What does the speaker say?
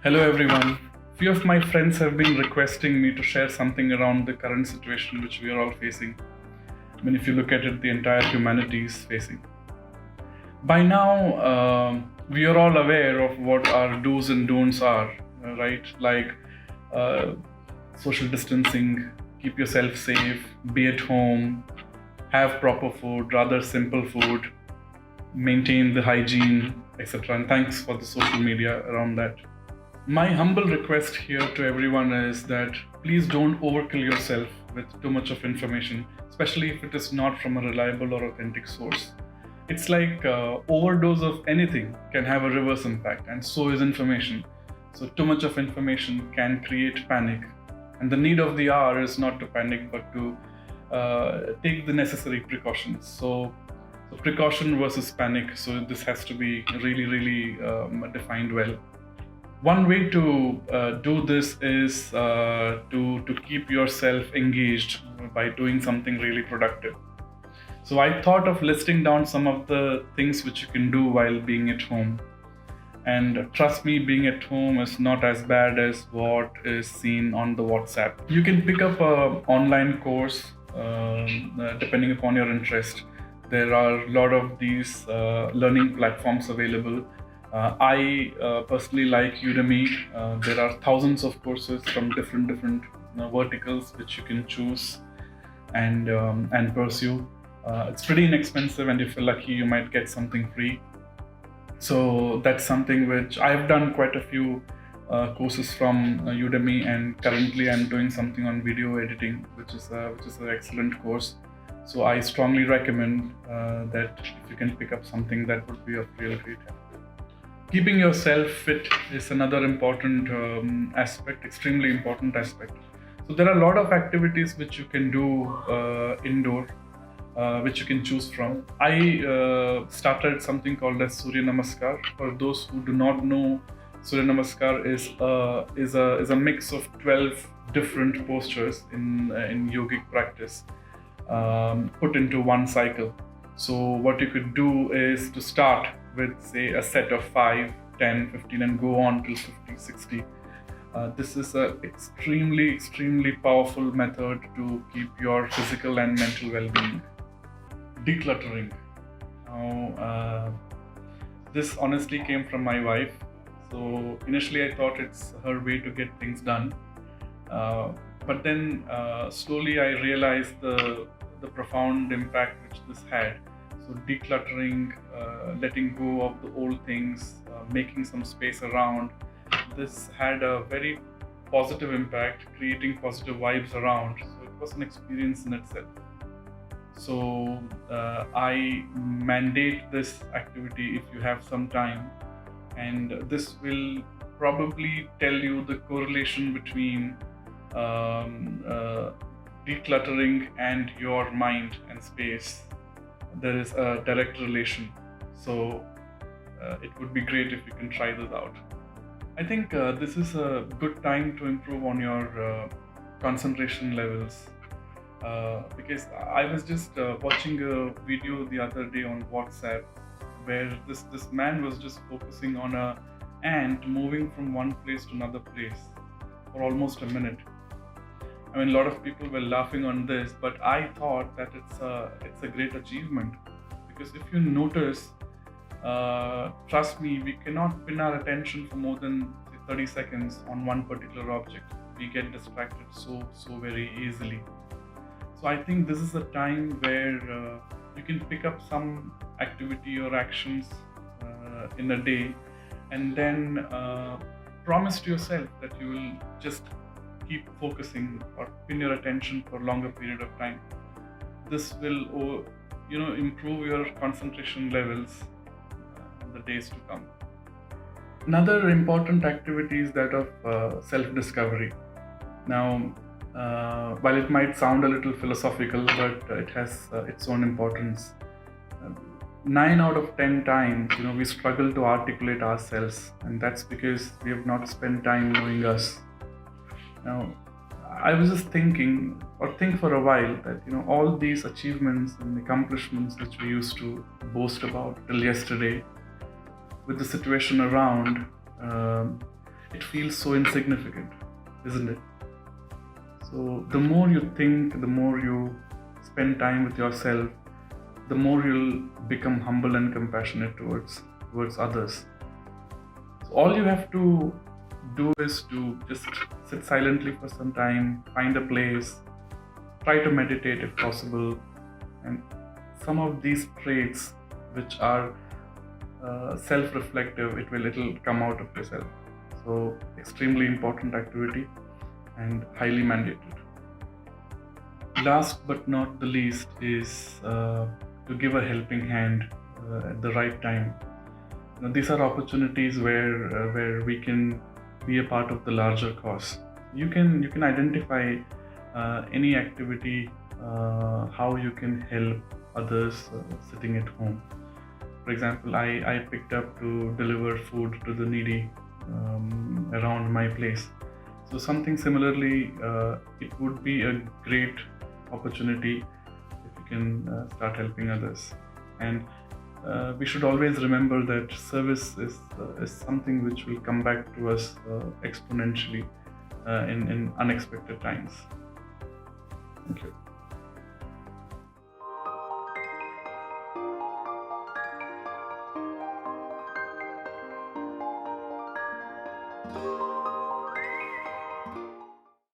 Hello everyone. Few of my friends have been requesting me to share something around the current situation which we are all facing. I mean, if you look at it, the entire humanity is facing. By now, we are all aware of what our do's and don'ts are, right? Like uh, social distancing, keep yourself safe, be at home, have proper food, rather simple food, maintain the hygiene, etc. And thanks for the social media around that. My humble request here to everyone is that please don't overkill yourself with too much of information, especially if it is not from a reliable or authentic source. It's like overdose of anything can have a reverse impact, and so is information. So too much of information can create panic, and the need of the hour is not to panic but to take the necessary precautions. So precaution versus panic. So this has to be really defined well. One way to do this is to keep yourself engaged by doing something really productive. So I thought of listing down some of the things which you can do while being at home. And trust me, being at home is not as bad as what is seen on the WhatsApp. You can pick up an online course depending upon your interest. There are a lot of these learning platforms available. I personally like Udemy. There are thousands of courses from different verticals which you can choose and pursue. It's pretty inexpensive, and if you're lucky, you might get something free. So that's something which I've done quite a few courses from Udemy, and currently I'm doing something on video editing, which is an excellent course. So I strongly recommend that if you can pick up something, that would be of real great help. Keeping yourself fit is another important aspect, extremely important aspect. So there are a lot of activities which you can do indoor, which you can choose from. I started something called as NAMASKAR. For those who do not know, NAMASKAR is a mix of 12 different postures in yogic practice put into one cycle. So what you could do is to start with, say, a set of 5, 10, 15 and go on till 50, 60. This is an extremely powerful method to keep your physical and mental well-being. Decluttering. Now, this honestly came from my wife. So initially I thought it's her way to get things done. But then slowly I realized the profound impact which this had. So decluttering, letting go of the old things, making some space around, this had a very positive impact, creating positive vibes around. So it was an experience in itself. So I mandate this activity if you have some time, and this will probably tell you the correlation between decluttering and your mind and space. There is a direct relation. So it would be great if you can try this out. I think this is a good time to improve on your concentration levels. Because I was just watching a video the other day on WhatsApp where this man was just focusing on a ant moving from one place to another place for almost a minute. I mean, a lot of people were laughing on this, but I thought that it's a great achievement, because if you notice, trust me, we cannot pin our attention for more than 30 seconds on one particular object. We get distracted so very easily. So I think this is a time where you can pick up some activity or actions in a day, and then promise to yourself that you will just keep focusing or pin your attention for a longer period of time. This will, improve your concentration levels in the days to come. Another important activity is that of self-discovery. Now, while it might sound a little philosophical, but it has its own importance. 9 out of 10 times, we struggle to articulate ourselves, and that's because we have not spent time knowing us. Now, I was just think for a while that all these achievements and accomplishments which we used to boast about till yesterday, with the situation around, it feels so insignificant, isn't it? So the more you think, the more you spend time with yourself, the more you'll become humble and compassionate towards others. So all you have to do is to just sit silently for some time, find a place, try to meditate if possible, and some of these traits which are self-reflective, it'll come out of yourself. So extremely important activity and highly mandated. Last but not the least is to give a helping hand at the right time. Now, these are opportunities where we can be a part of the larger cause. You can identify any activity, how you can help others sitting at home. For example, I picked up to deliver food to the needy around my place. So something similarly, it would be a great opportunity if you can start helping others. And we should always remember that service is something which will come back to us exponentially in unexpected times. Thank you.